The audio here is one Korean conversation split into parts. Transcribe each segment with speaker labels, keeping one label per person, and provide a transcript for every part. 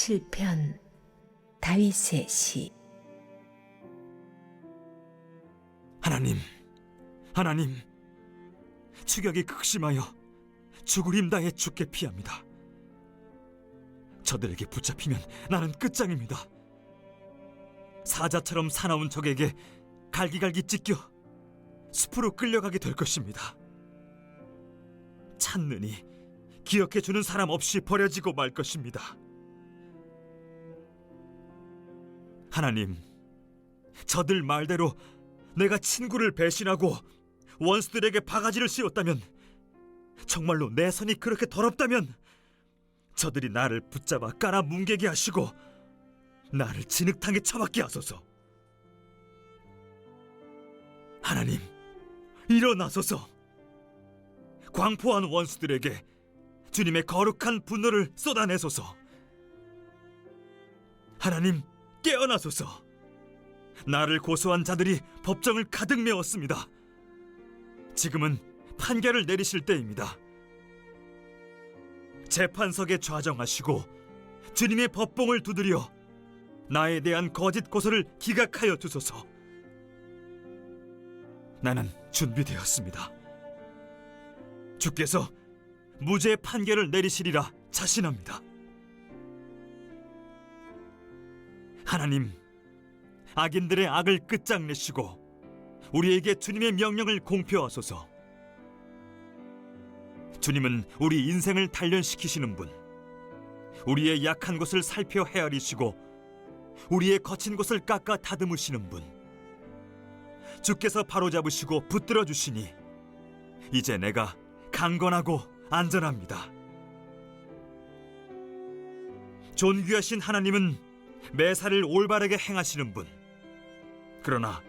Speaker 1: 시편 다윗의 시.
Speaker 2: 하나님, 하나님, 추격이 극심하여 죽으림 당해 죽게 피합니다. 저들에게 붙잡히면 나는 끝장입니다. 사자처럼 사나운 적에게 갈기갈기 찢겨 숲으로 끌려가게 될 것입니다. 찾느니 기억해주는 사람 없이 버려지고 말 것입니다. 하나님, 저들 말대로 내가 친구를 배신하고 원수들에게 바가지를 씌웠다면, 정말로 내 선이 그렇게 더럽다면 저들이 나를 붙잡아 깔아 뭉개게 하시고 나를 진흙탕에 처박게 하소서. 하나님, 일어나소서. 광포한 원수들에게 주님의 거룩한 분노를 쏟아내소서. 하나님, 깨어나소서. 나를 고소한 자들이 법정을 가득 메웠습니다. 지금은 판결을 내리실 때입니다. 재판석에 좌정하시고 주님의 법봉을 두드려 나에 대한 거짓 고소를 기각하여 주소서. 나는 준비되었습니다. 주께서 무죄 판결을 내리시리라 자신합니다. 하나님, 악인들의 악을 끝장내시고 우리에게 주님의 명령을 공표하소서. 주님은 우리 인생을 단련시키시는 분, 우리의 약한 곳을 살펴 헤아리시고 우리의 거친 곳을 깎아 다듬으시는 분. 주께서 바로잡으시고 붙들어 주시니 이제 내가 강건하고 안전합니다. 존귀하신 하나님은 매사를 올바르게 행하시는 분, 그러나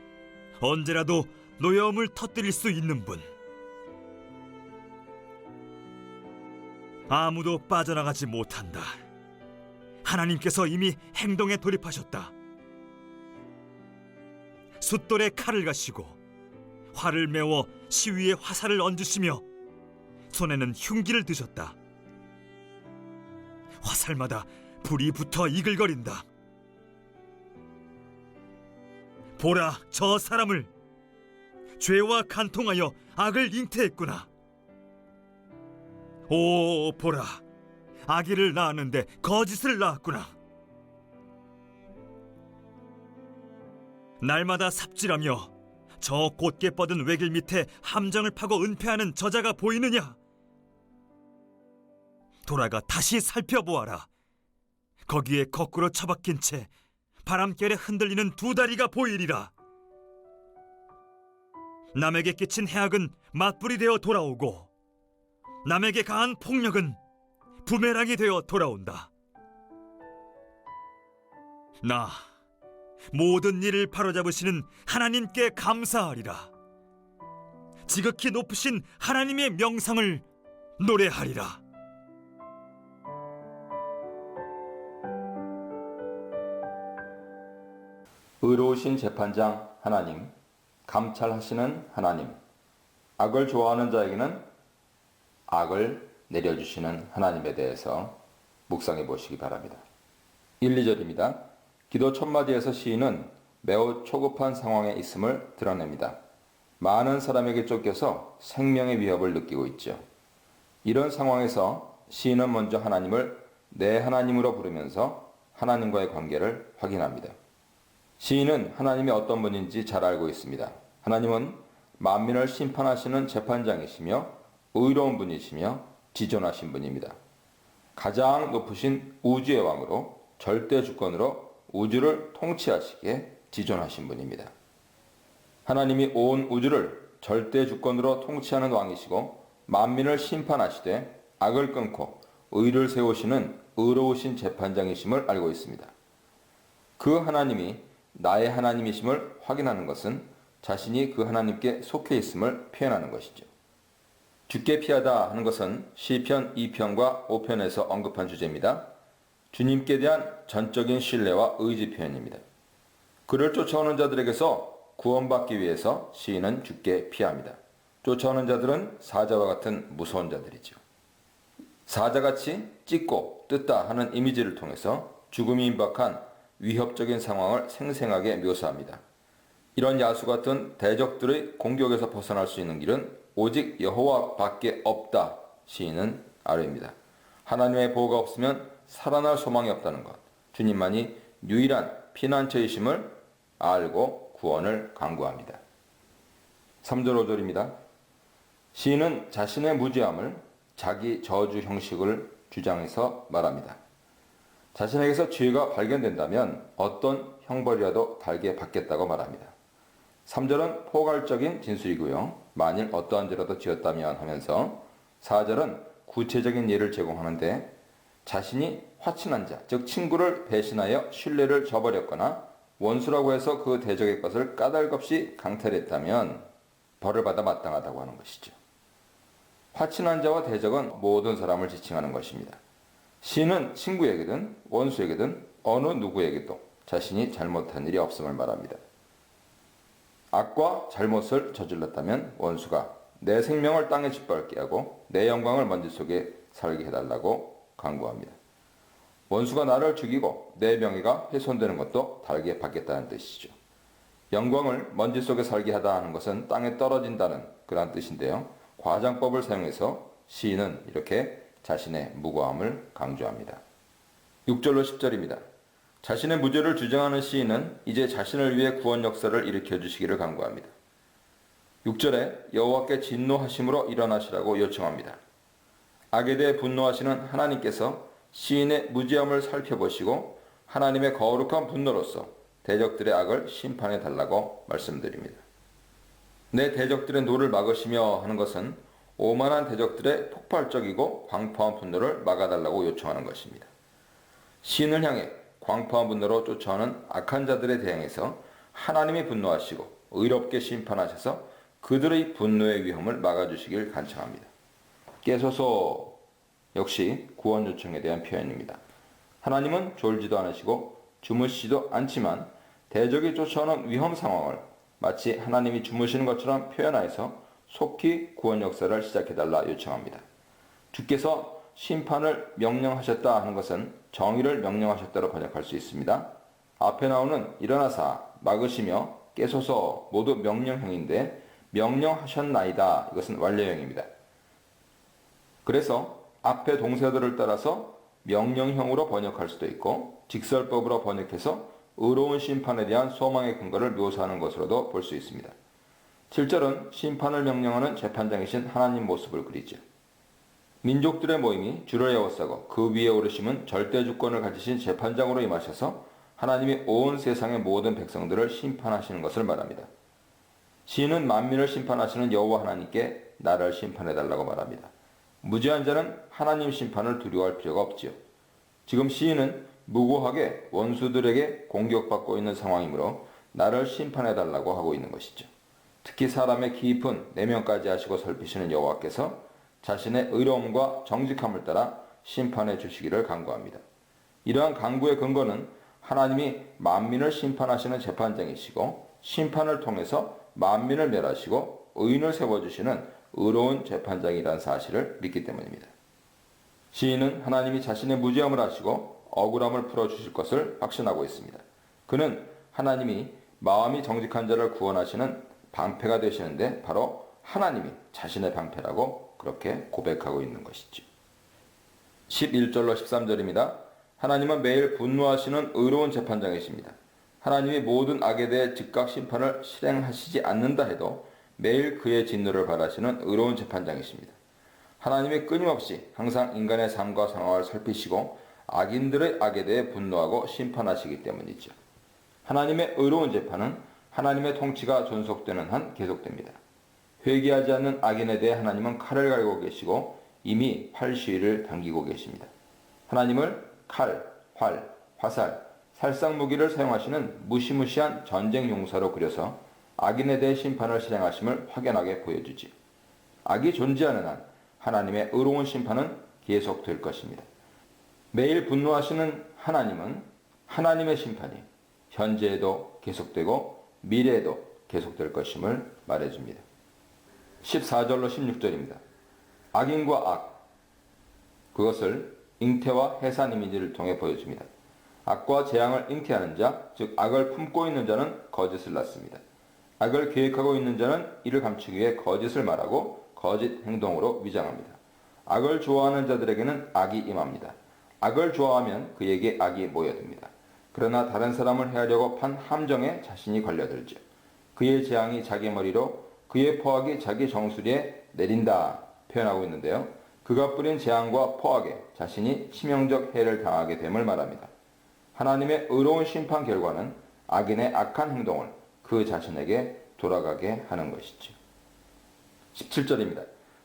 Speaker 2: 언제라도 노여움을 터뜨릴 수 있는 분. 아무도 빠져나가지 못한다. 하나님께서 이미 행동에 돌입하셨다. 숫돌에 칼을 가시고 활을 메워 시위에 화살을 얹으시며 손에는 흉기를 드셨다. 화살마다 불이 붙어 이글거린다. 보라, 저 사람을 죄와 간통하여 악을 잉태했구나. 오, 보라, 아기를 낳았는데 거짓을 낳았구나. 날마다 삽질하며 저 곧게 뻗은 외길 밑에 함정을 파고 은폐하는 저자가 보이느냐? 돌아가 다시 살펴보아라. 거기에 거꾸로 처박힌 채 바람결에 흔들리는 두 다리가 보이리라. 남에게 끼친 해악은 맞불이 되어 돌아오고 남에게 가한 폭력은 부메랑이 되어 돌아온다. 나 모든 일을 바로잡으시는 하나님께 감사하리라. 지극히 높으신 하나님의 명상을 노래하리라.
Speaker 3: 의로우신 재판장 하나님, 감찰하시는 하나님, 악을 좋아하는 자에게는 악을 내려주시는 하나님에 대해서 묵상해 보시기 바랍니다. 1, 2절입니다. 기도 첫 마디에서 시인은 매우 초급한 상황에 있음을 드러냅니다. 많은 사람에게 쫓겨서 생명의 위협을 느끼고 있죠. 이런 상황에서 시인은 먼저 하나님을 내 하나님으로 부르면서 하나님과의 관계를 확인합니다. 시인은 하나님이 어떤 분인지 잘 알고 있습니다. 하나님은 만민을 심판하시는 재판장이시며 의로운 분이시며 지존하신 분입니다. 가장 높으신 우주의 왕으로 절대 주권으로 우주를 통치하시기에 지존하신 분입니다. 하나님이 온 우주를 절대 주권으로 통치하는 왕이시고 만민을 심판하시되 악을 끊고 의를 세우시는 의로우신 재판장이심을 알고 있습니다. 그 하나님이 나의 하나님이심을 확인하는 것은 자신이 그 하나님께 속해 있음을 표현하는 것이죠. 죽게 피하다 하는 것은 시편 2편과 5편에서 언급한 주제입니다. 주님께 대한 전적인 신뢰와 의지 표현입니다. 그를 쫓아오는 자들에게서 구원받기 위해서 시인은 죽게 피합니다. 쫓아오는 자들은 사자와 같은 무서운 자들이죠. 사자같이 찢고 뜯다 하는 이미지를 통해서 죽음이 임박한 위협적인 상황을 생생하게 묘사합니다. 이런 야수 같은 대적들의 공격에서 벗어날 수 있는 길은 오직 여호와밖에 없다. 시인은 아뢰입니다. 하나님의 보호가 없으면 살아날 소망이 없다는 것. 주님만이 유일한 피난처이심을 알고 구원을 간구합니다. 3절 5절입니다. 시인은 자신의 무죄함을 자기 저주 형식을 주장해서 말합니다. 자신에게서 죄가 발견된다면 어떤 형벌이라도 달게 받겠다고 말합니다. 3절은 포괄적인 진술이고요. 만일 어떠한 죄라도 지었다면 하면서 4절은 구체적인 예를 제공하는데 자신이 화친한 자, 즉 친구를 배신하여 신뢰를 저버렸거나 원수라고 해서 그 대적의 것을 까닭없이 강탈했다면 벌을 받아 마땅하다고 하는 것이죠. 화친한 자와 대적은 모든 사람을 지칭하는 것입니다. 시인은 친구에게든 원수에게든 어느 누구에게도 자신이 잘못한 일이 없음을 말합니다. 악과 잘못을 저질렀다면 원수가 내 생명을 땅에 짓밟게 하고 내 영광을 먼지 속에 살게 해달라고 간구합니다. 원수가 나를 죽이고 내 명예가 훼손되는 것도 달게 받겠다는 뜻이죠. 영광을 먼지 속에 살게 하다 하는 것은 땅에 떨어진다는 그런 뜻인데요. 과장법을 사용해서 시인은 이렇게 자신의 무고함을 강조합니다. 6절로 10절입니다. 자신의 무죄를 주장하는 시인은 이제 자신을 위해 구원 역사를 일으켜 주시기를 간구합니다. 6절에 여호와께 진노하심으로 일어나시라고 요청합니다. 악에 대해 분노하시는 하나님께서 시인의 무죄함을 살펴보시고 하나님의 거룩한 분노로서 대적들의 악을 심판해 달라고 말씀드립니다. 내 대적들의 노를 막으시며 하는 것은 오만한 대적들의 폭발적이고 광포한 분노를 막아달라고 요청하는 것입니다. 시인을 향해 광포한 분노로 쫓아오는 악한 자들에 대항해서 하나님이 분노하시고 의롭게 심판하셔서 그들의 분노의 위험을 막아주시길 간청합니다. 깨소서 역시 구원 요청에 대한 표현입니다. 하나님은 졸지도 않으시고 주무시지도 않지만 대적이 쫓아오는 위험 상황을 마치 하나님이 주무시는 것처럼 표현하여서 속히 구원 역사를 시작해달라 요청합니다. 주께서 심판을 명령하셨다 하는 것은 정의를 명령하셨다로 번역할 수 있습니다. 앞에 나오는 일어나사, 막으시며, 깨소서 모두 명령형인데 명령하셨나이다 이것은 완료형입니다. 그래서 앞에 동사들을 따라서 명령형으로 번역할 수도 있고 직설법으로 번역해서 의로운 심판에 대한 소망의 근거를 묘사하는 것으로도 볼 수 있습니다. 7절은 심판을 명령하는 재판장이신 하나님 모습을 그리죠. 민족들의 모임이 주를 에워싸고 그 위에 오르심은 절대 주권을 가지신 재판장으로 임하셔서 하나님이 온 세상의 모든 백성들을 심판하시는 것을 말합니다. 시인은 만민을 심판하시는 여호와 하나님께 나를 심판해달라고 말합니다. 무죄한 자는 하나님 심판을 두려워할 필요가 없지요. 지금 시인은 무고하게 원수들에게 공격받고 있는 상황이므로 나를 심판해달라고 하고 있는 것이죠. 특히 사람의 깊은 내면까지 아시고 살피시는 여호와께서 자신의 의로움과 정직함을 따라 심판해 주시기를 간구합니다. 이러한 간구의 근거는 하나님이 만민을 심판하시는 재판장이시고 심판을 통해서 만민을 멸하시고 의인을 세워주시는 의로운 재판장이라는 사실을 믿기 때문입니다. 시인은 하나님이 자신의 무죄함을 아시고 억울함을 풀어주실 것을 확신하고 있습니다. 그는 하나님이 마음이 정직한 자를 구원하시는 방패가 되시는데 바로 하나님이 자신의 방패라고 그렇게 고백하고 있는 것이죠. 11절로 13절입니다. 하나님은 매일 분노하시는 의로운 재판장이십니다. 하나님이 모든 악에 대해 즉각 심판을 실행하시지 않는다 해도 매일 그의 진노를 바라시는 의로운 재판장이십니다. 하나님이 끊임없이 항상 인간의 삶과 상황을 살피시고 악인들의 악에 대해 분노하고 심판하시기 때문이죠. 하나님의 의로운 재판은 하나님의 통치가 존속되는 한 계속됩니다. 회개하지 않는 악인에 대해 하나님은 칼을 갈고 계시고 이미 활시위를 당기고 계십니다. 하나님을 칼, 활, 화살, 살상무기를 사용하시는 무시무시한 전쟁 용사로 그려서 악인에 대해 심판을 실행하심을 확연하게 보여주지. 악이 존재하는 한 하나님의 의로운 심판은 계속될 것입니다. 매일 분노하시는 하나님은 하나님의 심판이 현재에도 계속되고 미래에도 계속될 것임을 말해줍니다. 14절로 16절입니다. 악인과 악, 그것을 잉태와 해산 이미지를 통해 보여줍니다. 악과 재앙을 잉태하는 자, 즉 악을 품고 있는 자는 거짓을 낳습니다. 악을 계획하고 있는 자는 이를 감추기 위해 거짓을 말하고 거짓 행동으로 위장합니다. 악을 좋아하는 자들에게는 악이 임합니다. 악을 좋아하면 그에게 악이 모여듭니다. 그러나 다른 사람을 해하려고 판 함정에 자신이 걸려들죠. 그의 재앙이 자기 머리로 그의 포악이 자기 정수리에 내린다 표현하고 있는데요. 그가 뿌린 재앙과 포악에 자신이 치명적 해를 당하게 됨을 말합니다. 하나님의 의로운 심판 결과는 악인의 악한 행동을 그 자신에게 돌아가게 하는 것이죠. 17절입니다.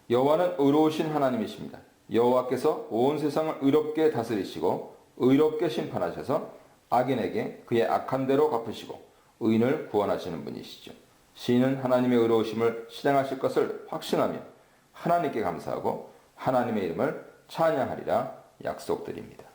Speaker 3: 여호와는 의로우신 하나님이십니다. 여호와께서 온 세상을 의롭게 다스리시고 의롭게 심판하셔서 악인에게 그의 악한 대로 갚으시고 의인을 구원하시는 분이시죠. 시인은 하나님의 의로우심을 실행하실 것을 확신하며 하나님께 감사하고 하나님의 이름을 찬양하리라 약속드립니다.